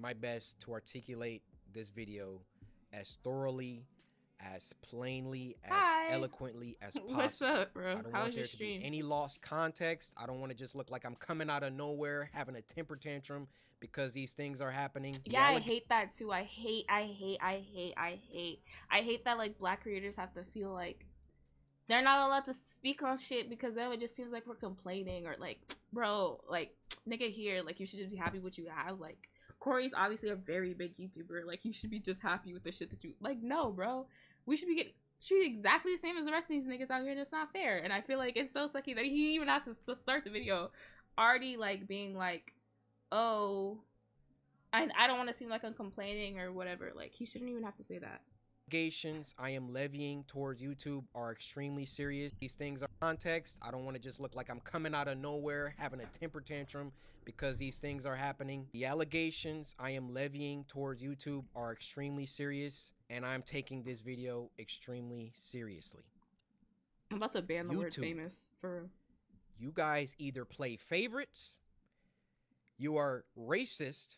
my best to articulate this video as thoroughly, as plainly, as eloquently as possible. What's up, bro? I don't want there to be any lost context. I don't want to just look like I'm coming out of nowhere having a temper tantrum because these things are happening. Yeah, I hate that too. I hate that like black creators have to feel like they're not allowed to speak on shit because then it just seems like we're complaining or like, bro, like nigga here, like you should just be happy with what you have. Like Cory's obviously a very big YouTuber. Like you should be just happy with the shit that you like. No, bro, we should be getting treated exactly the same as the rest of these niggas out here. That's not fair. And I feel like it's so sucky that he even has to start the video already like being like, oh, I don't want to seem like I'm complaining or whatever. Like he shouldn't even have to say that. Allegations I am levying towards YouTube are extremely serious. These things are context. I don't want to just look like I'm coming out of nowhere having a temper tantrum because these things are happening. The allegations I am levying towards YouTube are extremely serious, and I'm taking this video extremely seriously. I'm about to ban the word famous for you guys. Either play favorites, you are racist,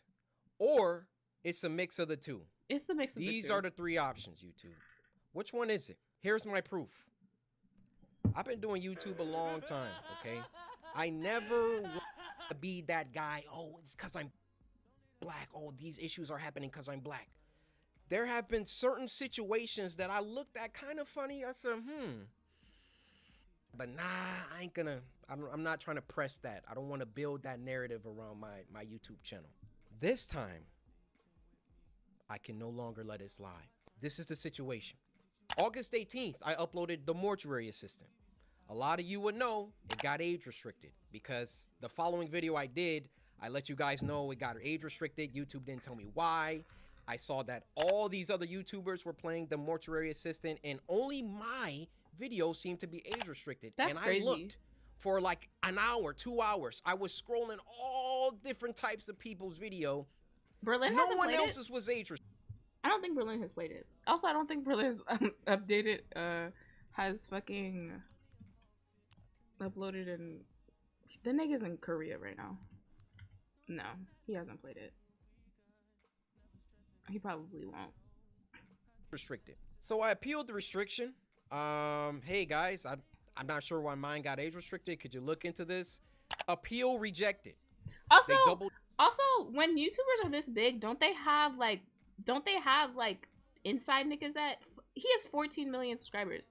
or it's a mix of the two. It's the mix of the two. These are the three options, YouTube. Which one is it? Here's my proof. I've been doing YouTube a long time, okay? I never want to be that guy, oh, it's because I'm black. Oh, these issues are happening because I'm black. There have been certain situations that I looked at kind of funny. I said, But nah, I ain't gonna, I'm not trying to press that. I don't want to build that narrative around my YouTube channel. This time, I can no longer let it slide. This is the situation. August 18th, I uploaded The Mortuary Assistant. A lot of you would know it got age restricted because the following video I did, I let you guys know it got age restricted. YouTube didn't tell me why. I saw that all these other YouTubers were playing The Mortuary Assistant and only my video seemed to be age restricted. That's crazy. I looked for like an hour, 2 hours. I was scrolling all different types of people's video. Berlin no one else's was age restricted. I don't think Berlin has played it. Also, I don't think Berlin has updated, has fucking uploaded in... The nigga's in Korea right now. No, he hasn't played it. He probably won't. Restricted. So I appealed the restriction. Hey guys, I'm not sure why mine got age restricted. Could you look into this? Appeal rejected. Also, when YouTubers are this big, don't they have like inside niggas that he has 14 million subscribers?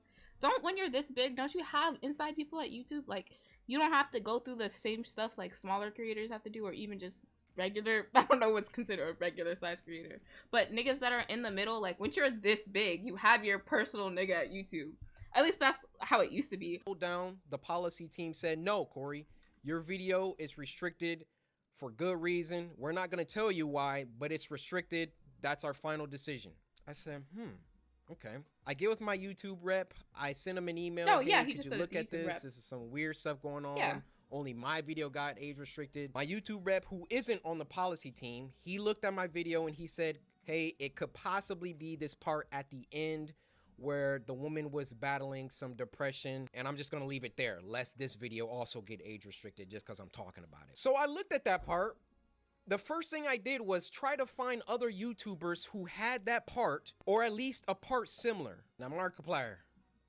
When you're this big, don't you have inside people at YouTube? Like you don't have to go through the same stuff like smaller creators have to do, or even just regular, I don't know what's considered a regular size creator, but niggas that are in the middle, like once you're this big, you have your personal nigga at YouTube. At least that's how it used to be. Down, the policy team said, no, Cory, your video is restricted for good reason. We're not going to tell you why, but it's restricted. That's our final decision. I said, okay. I get with my YouTube rep. I send him an email. Oh, hey, yeah, he could just you said look at YouTube this? rep. This is some weird stuff going on. Yeah. Only my video got age restricted. My YouTube rep, who isn't on the policy team, he looked at my video and he said, hey, it could possibly be this part at the end where the woman was battling some depression, and I'm just gonna leave it there, lest this video also get age restricted just because I'm talking about it. So I looked at that part. The first thing I did was try to find other YouTubers who had that part, or at least a part similar. Now, Markiplier,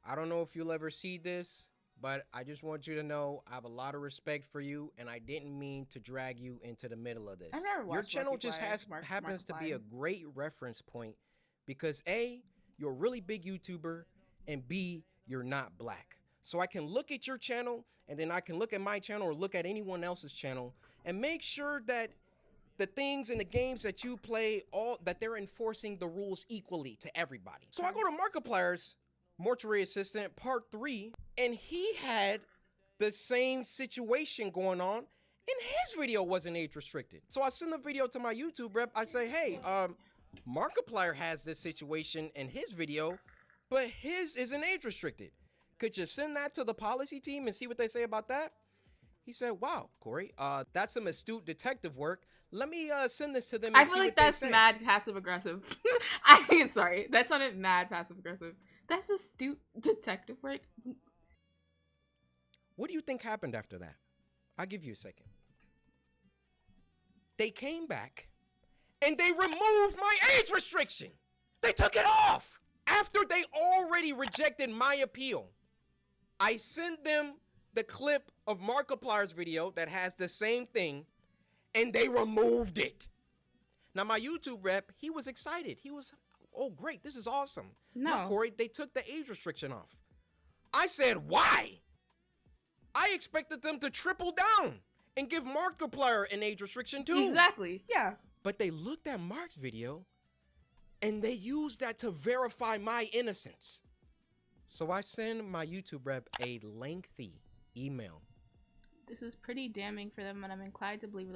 I don't know if you'll ever see this, but I just want you to know I have a lot of respect for you, and I didn't mean to drag you into the middle of this. I've never watched Your channel Markiplier, just happens to be a great reference point because A, you're a really big YouTuber, and B, you're not black. So I can look at your channel, and then I can look at my channel or look at anyone else's channel and make sure that the things in the games that you play, that they're enforcing the rules equally to everybody. So I go to Markiplier's Mortuary Assistant Part 3, and he had the same situation going on, and his video wasn't age restricted. So I send the video to my YouTube rep. I say, hey, Markiplier has this situation in his video, but his isn't age restricted. Could you send that to the policy team and see what they say about that? He said, wow, Cory, that's some astute detective work. Let me send this to them and I feel like that's mad passive aggressive. Sorry, that sounded mad passive aggressive. That's astute detective work. What do you think happened after that? I'll give you a second. They came back and they removed my age restriction. They took it off after they already rejected my appeal. I sent them the clip of Markiplier's video that has the same thing, and they removed it. Now, my YouTube rep, he was excited. He was, oh, great, this is awesome. No. Look, Corey, they took the age restriction off. I said, why? I expected them to triple down and give Markiplier an age restriction too. Exactly, yeah. But they looked at Mark's video and they used that to verify my innocence. So I send my YouTube rep a lengthy email. This is pretty damning for them, and I'm inclined to believe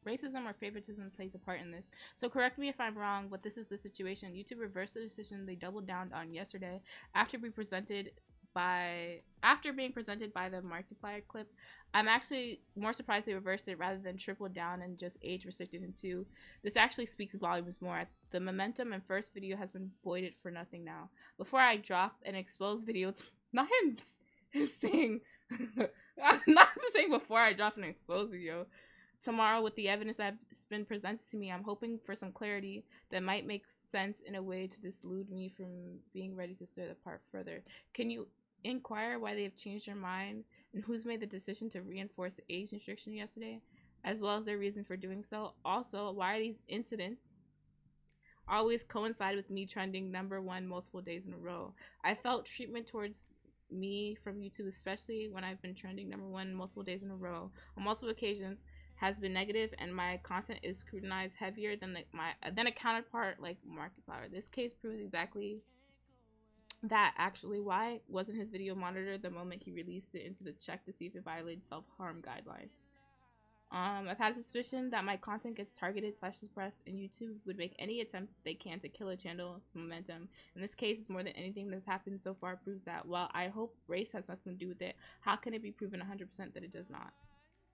racism or favoritism plays a part in this. So correct me if I'm wrong, but this is the situation. YouTube reversed the decision they doubled down on yesterday after being presented by the Markiplier clip. I'm actually more surprised they reversed it rather than tripled down and just age restricted in 2. This actually speaks volumes more. The momentum and first video has been voided for nothing now. Before I drop an exposed video, it's not him saying, not saying before I drop an exposed video. Tomorrow, with the evidence that's been presented to me, I'm hoping for some clarity that might make sense in a way to dissuade me from being ready to stir the part further. Can you inquire why they have changed their mind and who's made the decision to reinforce the age restriction yesterday, as well as their reason for doing so? Also, why are these incidents always coincide with me trending #1 multiple days in a row? I felt treatment towards me from YouTube, especially when I've been trending #1 multiple days in a row on multiple occasions, has been negative, and my content is scrutinized heavier than a counterpart like Markiplier. This case proves exactly that. Actually, why wasn't his video monitored the moment he released it into the check to see if it violated self-harm guidelines? I've had a suspicion that my content gets targeted / suppressed, and YouTube would make any attempt they can to kill a channel's momentum. In this case, it's more than anything that's happened so far proves that. While I hope race has nothing to do with it, how can it be proven 100% that it does not?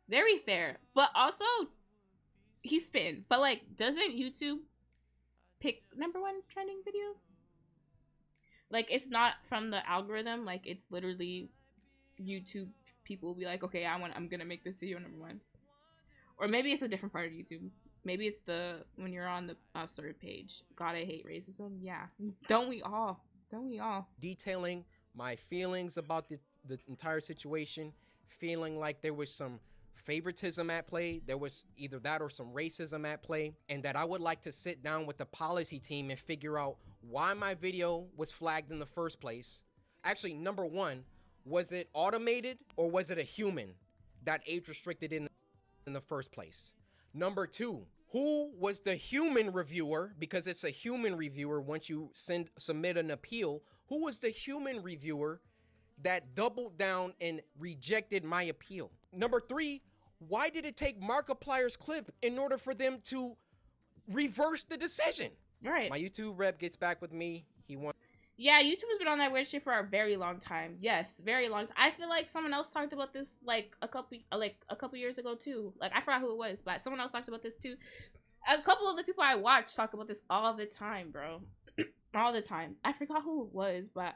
Very fair, but also he's spin. But like, doesn't YouTube pick #1 trending videos? Like, it's not from the algorithm. Like, it's literally YouTube people will be like, okay, I'm gonna make this video #1. Or maybe it's a different part of YouTube. Maybe it's when you're on the certain page. God, I hate racism. Yeah, don't we all? Don't we all? Detailing my feelings about the entire situation, feeling like there was some favoritism at play, there was either that or some racism at play, and that I would like to sit down with the policy team and figure out why my video was flagged in the first place. Actually, #1, was it automated or was it a human that age restricted in the first place? #2, who was the human reviewer? Because it's a human reviewer once you submit an appeal. Who was the human reviewer that doubled down and rejected my appeal? #3, why did it take Markiplier's clip in order for them to reverse the decision? Right. My YouTube rep gets back with me. He wants. Yeah, YouTube has been on that weird shit for a very long time. Yes, very long time. I feel like someone else talked about this like a couple years ago too. Like, I forgot who it was, but someone else talked about this too. A couple of the people I watch talk about this all the time, bro. All the time. I forgot who it was, but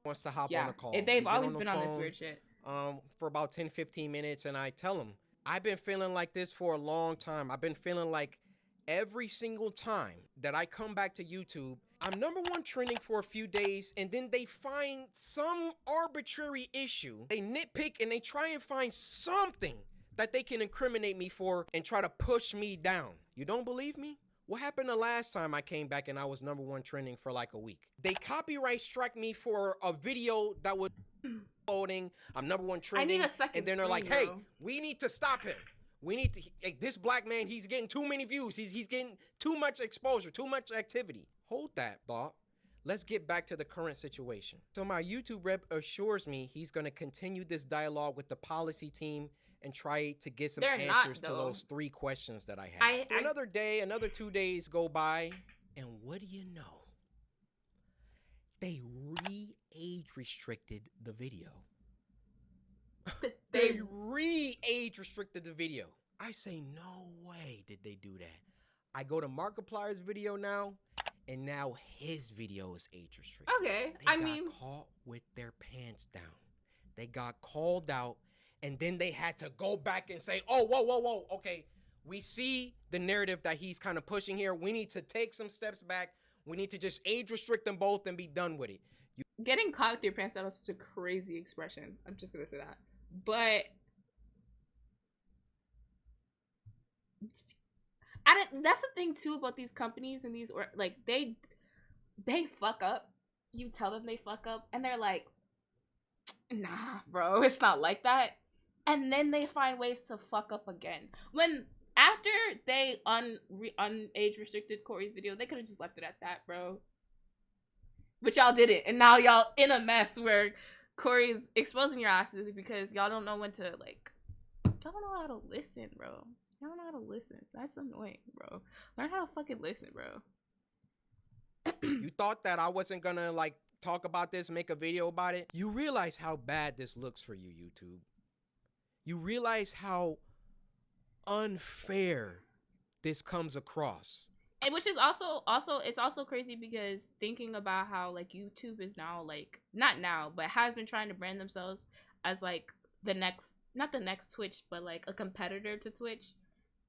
wants to hop on a call. They've always been on this weird shit. For about 10-15 minutes, and I tell him, I've been feeling like this for a long time. I've been feeling like every single time that I come back to YouTube, I'm #1 trending for a few days, and then they find some arbitrary issue. They nitpick and they try and find something that they can incriminate me for and try to push me down. You don't believe me? What happened the last time I came back and I was #1 trending for like a week? They copyright struck me for a video that was loading. I'm #1 trending. I need a second and then they're like, screen, hey, we need to stop him. We need to, this black man, he's getting too many views. He's getting too much exposure, too much activity. Hold that thought. Let's get back to the current situation. So my YouTube rep assures me he's going to continue this dialogue with the policy team and try to get some answers to those 3 questions that I had. Another day, another 2 days go by, and what do you know? They re-age restricted the video. They re-age restricted the video. I say, no way did they do that. I go to Markiplier's video now, and now his video is age restricted. Okay, They got caught with their pants down. They got called out, and then they had to go back and say, oh, whoa, okay, We see the narrative that he's kind of pushing here. We need to take some steps back. We need to just age restrict them both and be done with it. Getting caught with your pants down is such a crazy expression. I'm just gonna say that. But that's the thing too about these companies and these, or like they fuck up. You tell them they fuck up, and they're like, "Nah, bro, it's not like that." And then they find ways to fuck up again. When after they age restricted Cory's video, they could have just left it at that, bro. But y'all did it, and now y'all in a mess where Cory's exposing your asses because y'all don't know when to, like, y'all don't know how to listen, bro. Y'all don't know how to listen. That's annoying, bro. Learn how to fucking listen, bro. You thought that I wasn't gonna, like, talk about this, make a video about it? You realize how bad this looks for you, YouTube. You realize how unfair this comes across. And which is also it's also crazy because thinking about how, like, YouTube is now, like, not now, but has been trying to brand themselves as, like, the next, not the next Twitch, but like a competitor to Twitch.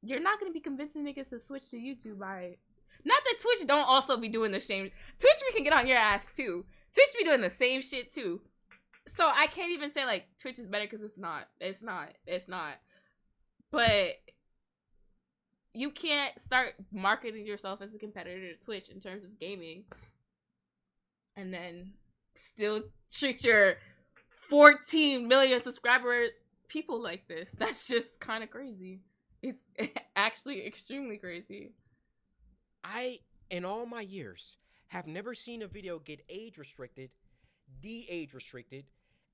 You're not gonna be convincing niggas to switch to YouTube by, not that Twitch don't also be doing the same. Twitch, we can get on your ass too. Twitch be doing the same shit too. So I can't even say like Twitch is better because it's not. But you can't start marketing yourself as a competitor to Twitch in terms of gaming and then still treat your 14 million subscriber people like this. That's just kind of crazy. It's actually extremely crazy. I, in all my years, have never seen a video get age restricted, de-age restricted,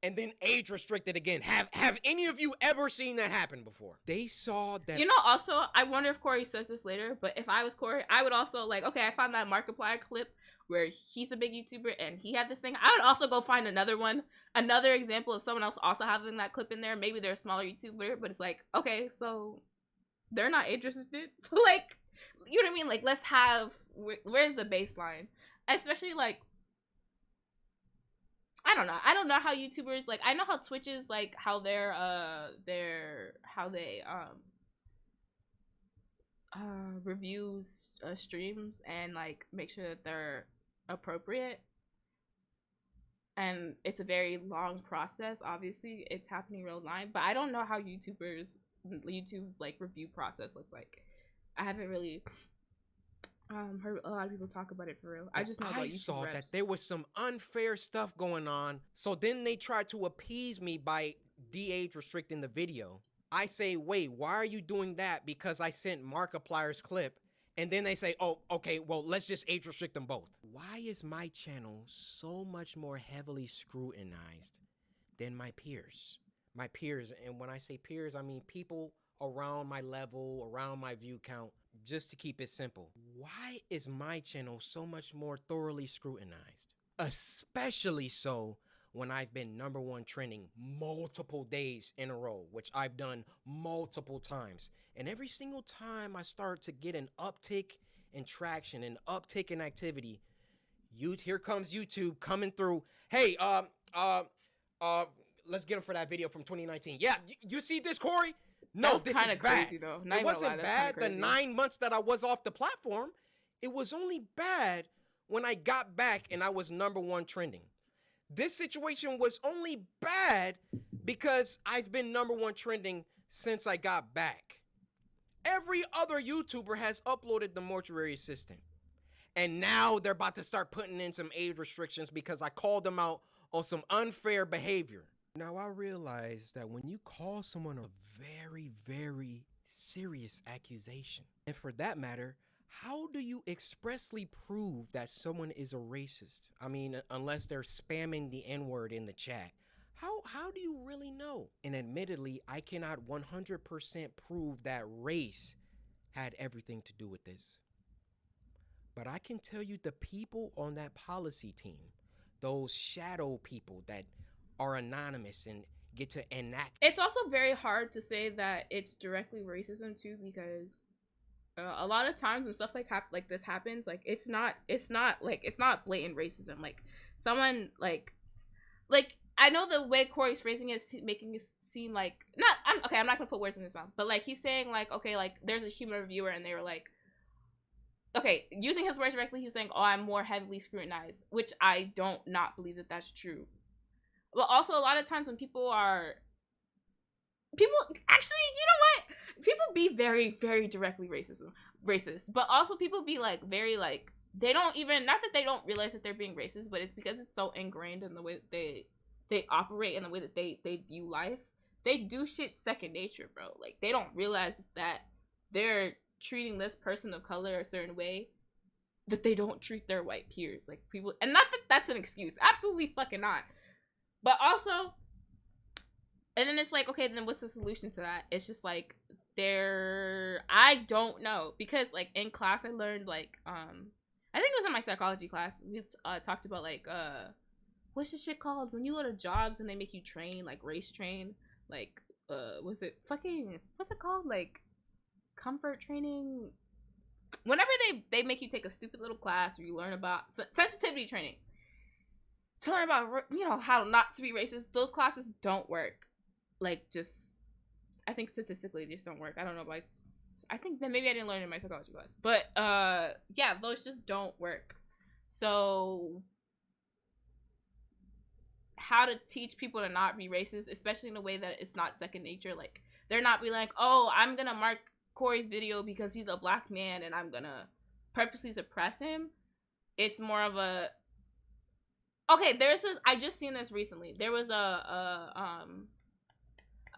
and then age restricted again. Have any of you ever seen that happen before? They saw that. You know, also, I wonder if Cory says this later, but if I was Cory, I would also, like, okay, I found that Markiplier clip where he's a big YouTuber and he had this thing. I would also go find another one, another example of someone else also having that clip in there. Maybe they're a smaller YouTuber, but it's like, okay, so they're not age restricted. So, like, you know what I mean? Like, let's have, where's the baseline? Especially, like, I don't know how YouTubers, like, I know how Twitch is, like, how they reviews streams and, like, make sure that they're appropriate. And it's a very long process. Obviously, it's happening real time, but I don't know how YouTube like review process looks like. I haven't really heard a lot of people talk about it for real. I just know about YouTube saw reps. that there was some unfair stuff going on, so then they tried to appease me by de-age restricting the video. I say, wait, why are you doing that? Because I sent Markiplier's clip. And then they say, oh, okay, well, let's just age restrict them both. Why is my channel so much more heavily scrutinized than my peers? My peers, and when I say peers, I mean people around my level, around my view count, just to keep it simple. Why is my channel so much more thoroughly scrutinized? Especially so when I've been #1 trending multiple days in a row, which I've done multiple times. And every single time I start to get an uptick in traction, an uptick in activity, here comes YouTube coming through. Hey, let's get him for that video from 2019. Yeah, you see this, Cory? No, this is bad. Crazy, though. It wasn't bad the 9 months that I was off the platform. It was only bad when I got back and I was #1 trending. This situation was only bad because I've been #1 trending since I got back. Every other YouTuber has uploaded the Mortuary Assistant. And now they're about to start putting in some age restrictions because I called them out on some unfair behavior. Now I realize that when you call someone a very, very serious accusation, and for that matter, how do you expressly prove that someone is a racist? I mean, unless they're spamming the N-word in the chat. How do you really know? And admittedly, I cannot 100% prove that race had everything to do with this. But I can tell you the people on that policy team, those shadow people that are anonymous and get to enact. It's also very hard to say that it's directly racism too, because a lot of times when stuff like this happens, like it's not blatant racism. Like someone like I know the way Corey's phrasing it is making it seem like I'm not gonna put words in his mouth, but like he's saying like, okay, like there's a human reviewer and they were like, okay, using his words directly, he's saying, oh, I'm more heavily scrutinized, which I don't not believe that that's true. But also a lot of times when people actually, you know what? People be very, very directly racist, but also people be like very like, they don't even, not that they don't realize that they're being racist, but it's because it's so ingrained in the way that they operate and the way that they view life. They do shit second nature, bro. Like they don't realize that they're treating this person of color a certain way that they don't treat their white peers. Like people, and not that that's an excuse, absolutely fucking not. But also, and then it's like, okay, then what's the solution to that? It's just like I don't know, because like in class I learned like I think it was in my psychology class, we talked about like what's the shit called when you go to jobs and they make you train, like race train, like what's it called, like comfort training, whenever they make you take a stupid little class or you learn about sensitivity training to learn about, you know, how not to be racist. Those classes don't work. Like, just, I think statistically they just don't work. I don't know if I think that maybe I didn't learn it in my psychology class, but yeah, those just don't work. So how to teach people to not be racist, especially in a way that it's not second nature. Like they're not be like, oh, I'm gonna mark Cory's video because he's a black man and I'm gonna purposely suppress him. It's more of a, okay, I just seen this recently. There was a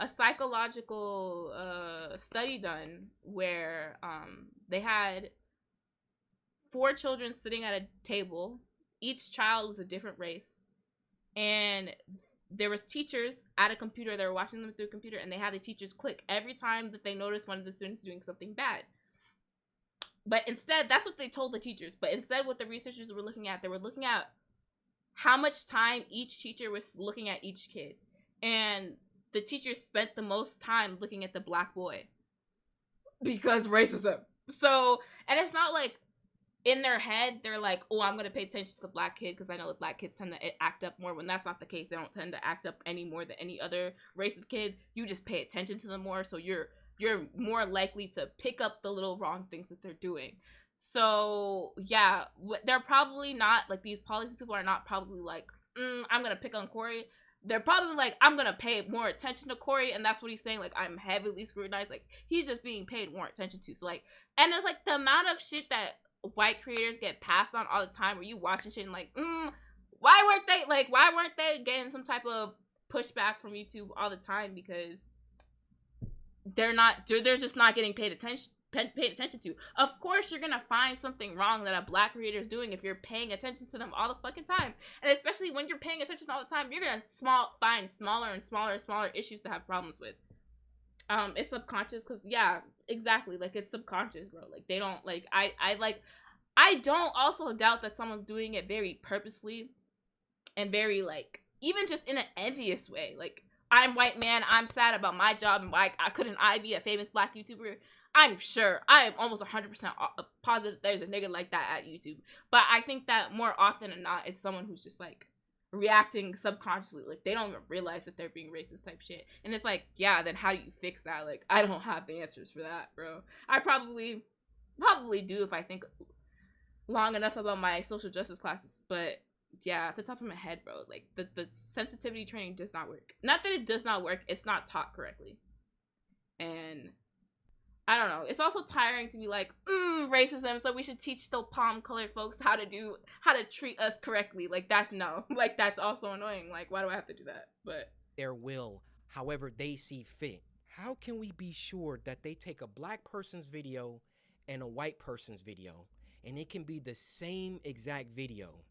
psychological study done where they had 4 children sitting at a table. Each child was a different race, and there was teachers at a computer. They were watching them through a computer, and they had the teachers click every time that they noticed one of the students doing something bad. But instead, that's what they told the teachers. But instead, what the researchers were looking at, they were looking at how much time each teacher was looking at each kid. And the teachers spent the most time looking at the black boy because racism. So, and it's not like in their head, they're like, oh, I'm going to pay attention to the black kid because I know the black kids tend to act up more, when that's not the case. They don't tend to act up any more than any other race of kid. You just pay attention to them more, so you're more likely to pick up the little wrong things that they're doing. So, yeah, they're probably not, like, these policy people are not probably like, I'm going to pick on Cory. They're probably like, I'm going to pay more attention to Cory, and that's what he's saying, like, I'm heavily scrutinized. Like, he's just being paid more attention to. So, like, and it's like the amount of shit that white creators get passed on all the time, where you watching shit and like, why weren't they getting some type of pushback from YouTube all the time? Because they're just not getting paid attention to. Of course you're gonna find something wrong that a black creator is doing if you're paying attention to them all the fucking time. And especially when you're paying attention all the time, you're gonna find smaller and smaller issues to have problems with. It's subconscious, because yeah, exactly, like, it's subconscious, bro. Like, they don't, like, I don't also doubt that someone's doing it very purposely and very, like, even just in an envious way. Like, I'm white man, I'm sad about my job, and why couldn't I be a famous black YouTuber? I'm sure, I am almost 100% positive there's a nigga like that at YouTube. But I think that more often than not, it's someone who's just, like, reacting subconsciously. Like, they don't even realize that they're being racist type shit. And it's like, yeah, then how do you fix that? Like, I don't have the answers for that, bro. I probably do if I think long enough about my social justice classes. But yeah, at the top of my head, bro, like, the sensitivity training does not work. Not that it does not work, it's not taught correctly. And I don't know, it's also tiring to be like, racism, so we should teach the palm colored folks how to treat us correctly. Like, that's like, that's also annoying. Like, why do I have to do that? But their will, however they see fit. How can we be sure that they take a black person's video and a white person's video, and it can be the same exact video,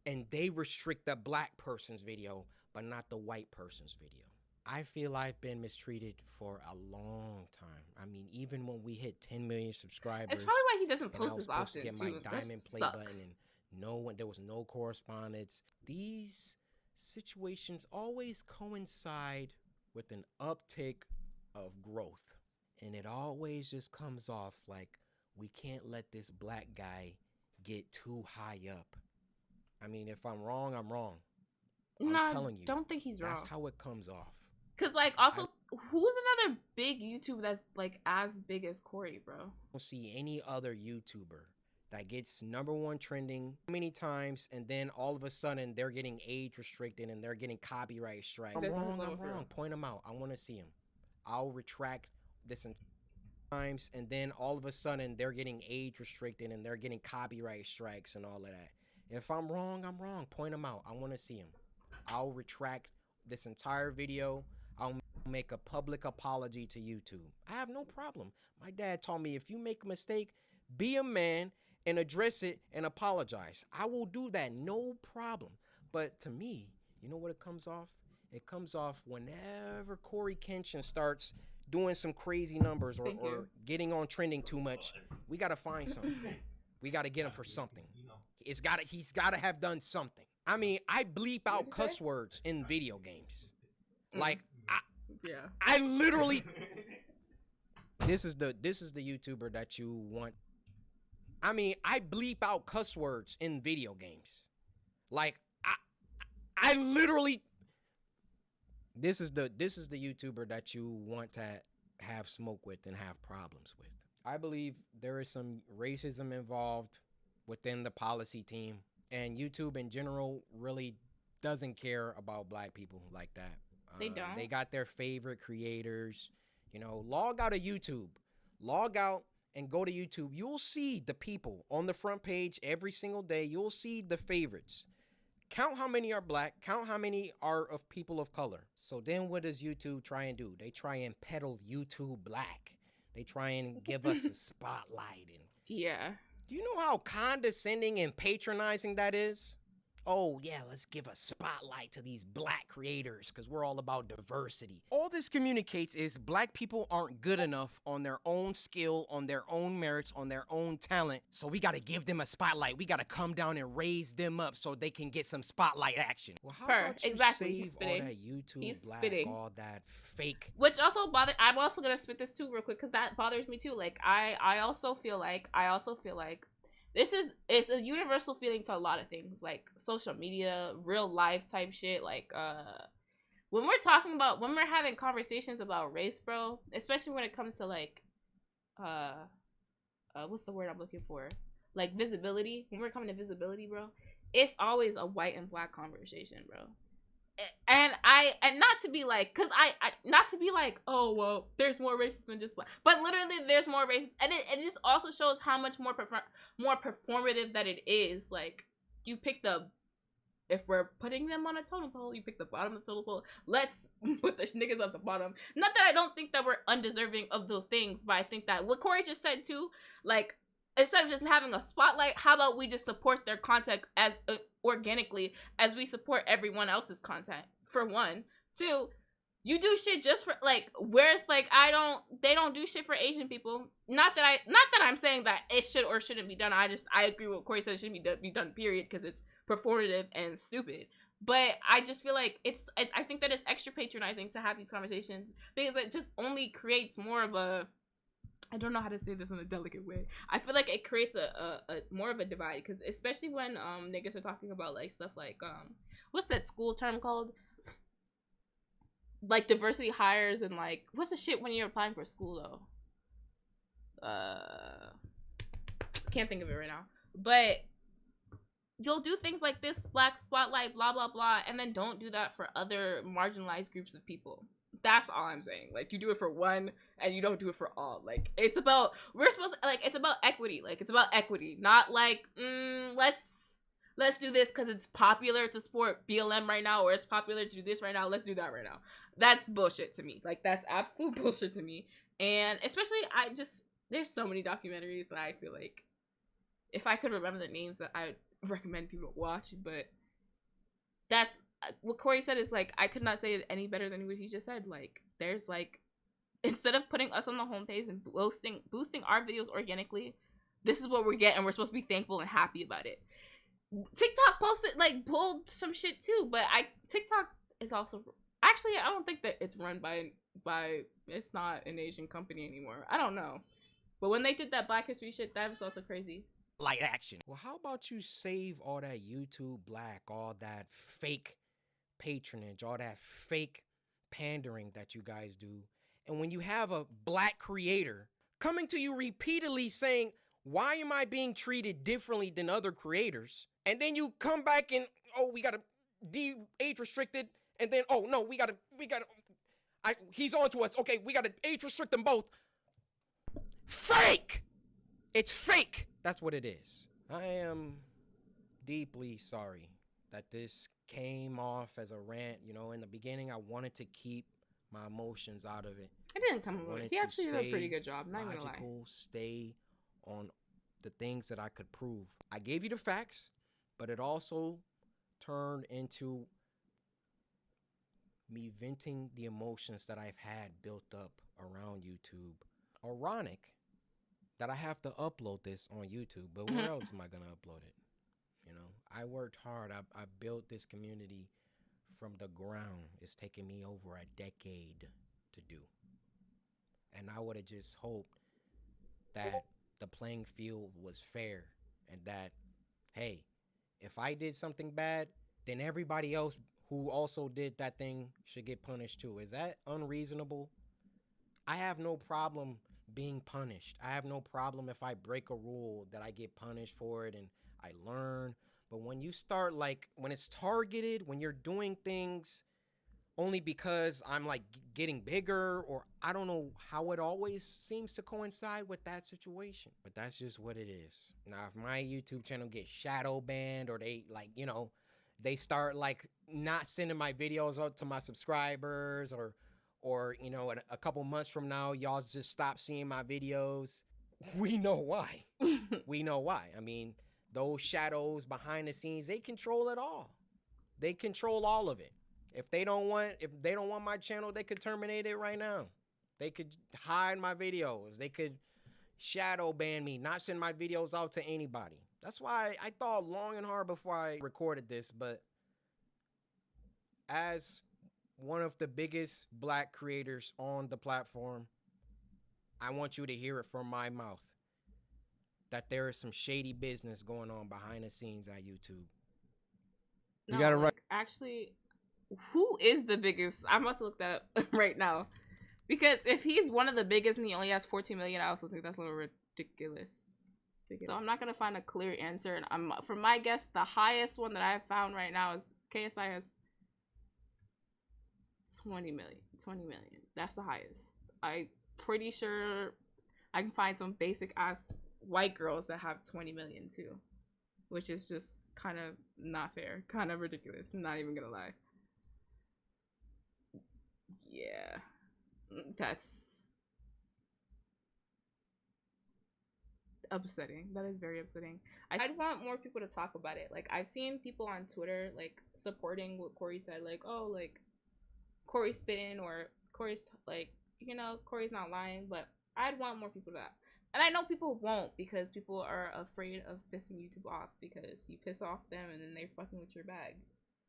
and they restrict the black person's video but not the white person's video? I feel I've been mistreated for a long time. I mean, even when we hit 10 million subscribers, it's probably why he doesn't post as often. To get my diamond play button, and there was no correspondence. These situations always coincide with an uptick of growth, and it always just comes off like, we can't let this black guy get too high up. I mean, if I'm wrong, I'm wrong. No, I'm telling you. don't think he's wrong. That's how it comes off. Cause like also, who's another big YouTuber that's like as big as Cory, bro? I don't see any other YouTuber that gets #1 trending many times, and then all of a sudden they're getting age restricted and they're getting copyright strike. I'm wrong. Point them out. I want to see them. I'll retract this times, and then all of a sudden they're getting age restricted and they're getting copyright strikes and all of that. If I'm wrong, I'm wrong. Point them out. I want to see them. I'll retract this entire video. I'll make a public apology to YouTube. I have no problem. My dad taught me, if you make a mistake, be a man and address it and apologize. I will do that, no problem. But to me, you know what it comes off? It comes off whenever Cory Kenshin starts doing some crazy numbers or getting on trending too much. We got to find something. We got to get him for something. He's got to have done something. I mean, I bleep out cuss words in video games. Like, I literally. This is the YouTuber that you want. I mean, I bleep out cuss words in video games. Like, I literally. This is the YouTuber that you want to have smoke with and have problems with. I believe there is some racism involved within the policy team, and YouTube in general really doesn't care about black people like that. They don't. They got their favorite creators. You know, log out of YouTube. Log out and go to YouTube. You'll see the people on the front page every single day. You'll see the favorites. Count how many are black. Count how many are of people of color. So then what does YouTube try and do? They try and peddle YouTube black. They try and give us a spotlight. And yeah. Do you know how condescending and patronizing that is? Oh, yeah, let's give a spotlight to these black creators because we're all about diversity. All this communicates is black people aren't good enough on their own skill, on their own merits, on their own talent. So we got to give them a spotlight. We got to come down and raise them up so they can get some spotlight action. Well, how about you save all that YouTube black, all that fake? Which also I'm also going to spit this too real quick because that bothers me too. Like, I also feel like it's a universal feeling to a lot of things, like social media, real life type shit. Like, when we're having conversations about race, bro, especially when it comes to like, what's the word I'm looking for? Like visibility. When we're coming to visibility, bro, it's always a white and black conversation, bro. And not to be like, not to be like, oh well, there's more racism than just black, but literally there's more racism, and it just also shows how much more performative that it is. Like, you pick if we're putting them on a totem pole, you pick the bottom of the totem pole. Let's put the niggas at the bottom. Not that I don't think that we're undeserving of those things, but I think that what Cory just said too, like, instead of just having a spotlight, how about we just support their content as organically as we support everyone else's content? For one. Two, you do shit just for like, whereas like they don't do shit for Asian people. Not that I'm saying that it should or shouldn't be done. I agree with what Cory said. It shouldn't be done period, because it's performative and stupid. But I just feel like I think that it's extra patronizing to have these conversations, because it just only creates more of a, I don't know how to say this in a delicate way. I feel like it creates a more of a divide, because especially when niggas are talking about like stuff like what's that school term called? Like diversity hires, and like, what's the shit when you're applying for school though? Can't think of it right now. But you'll do things like this, black spotlight, blah blah blah, and then don't do that for other marginalized groups of people. That's all I'm saying. Like, you do it for one and you don't do it for all. Like, it's about, it's about equity. Like, it's about equity, not like, let's do this because it's popular to support BLM right now, or it's popular to do this right now. Let's do that right now. That's bullshit to me. Like, that's absolute bullshit to me. And especially, there's so many documentaries that I feel like, if I could remember the names, that I would recommend people watch. But that's what Cory said, is like, I could not say it any better than what he just said. Like, there's like, instead of putting us on the homepage and boosting our videos organically, this is what we're getting, and we're supposed to be thankful and happy about it. TikTok pulled some shit too, but TikTok is also, actually, I don't think that it's run by it's not an Asian company anymore. I don't know, but when they did that Black History shit, that was also crazy. Light action. Well, how about you save all that YouTube black, all that fake patronage, all that fake pandering that you guys do. And when you have a black creator coming to you repeatedly saying, why am I being treated differently than other creators? And then you come back and, oh, we got to age restricted. And then, oh, no, we got to, he's on to us. Okay, we got to age restrict them both. Fake! It's fake. That's what it is. I am deeply sorry that this came off as a rant. You know, in the beginning, I wanted to keep my emotions out of it. It didn't come over. He actually did a pretty good job. Not even gonna lie. Stay on the things that I could prove. I gave you the facts, but it also turned into me venting the emotions that I've had built up around YouTube. Ironic that I have to upload this on YouTube, but where else am I gonna upload it? You know, I worked hard. I built this community from the ground. It's taken me over a decade to do. And I would have just hoped that the playing field was fair and that, hey, if I did something bad, then everybody else who also did that thing should get punished too. Is that unreasonable? I have no problem being punished. I have no problem if I break a rule that I get punished for it and I learn. But when you start, like, when it's targeted, when you're doing things only because I'm like getting bigger, or I don't know how it always seems to coincide with that situation, but that's just what it is. Now, if my YouTube channel gets shadow banned, or they, like, you know, they start like not sending my videos out to my subscribers, or you know, a couple months from now, y'all just stop seeing my videos, we know why. We know why. I mean, those shadows behind the scenes, they control it all. They control all of it. If they don't want my channel, they could terminate it right now. They could hide my videos. They could shadow ban me, not send my videos out to anybody. That's why I thought long and hard before I recorded this. But as one of the biggest black creators on the platform, I want you to hear it from my mouth that there is some shady business going on behind the scenes at YouTube. No, you gotta like, actually, who is the biggest? I'm about to look that up right now. Because if he's one of the biggest and he only has 14 million, I also think that's a little ridiculous. So I'm not going to find a clear answer. And for my guess, the highest one that I have found right now is KSI has 20 million. 20 million. That's the highest. I'm pretty sure I can find some basic ass white girls that have 20 million too. Which is just kind of not fair. Kind of ridiculous. Not even going to lie. Yeah. That's upsetting. That is very upsetting. I'd want more people to talk about it. Like, I've seen people on Twitter like supporting what Cory said, like, oh, like Cory's spitting, or Cory's like, you know, Cory's not lying. But I'd want more people to that. And I know people won't, because people are afraid of pissing YouTube off, because you piss off them and then they're fucking with your bag,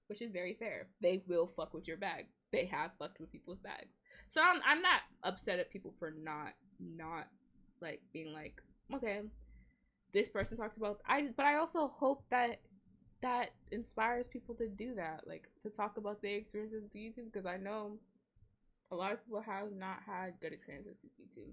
which is very fair. They will fuck with your bag. They have fucked with people's bags. So I'm not upset at people for not like being like, okay, this person talked about, but I also hope that inspires people to do that, like to talk about their experiences with YouTube, because I know a lot of people have not had good experiences with YouTube.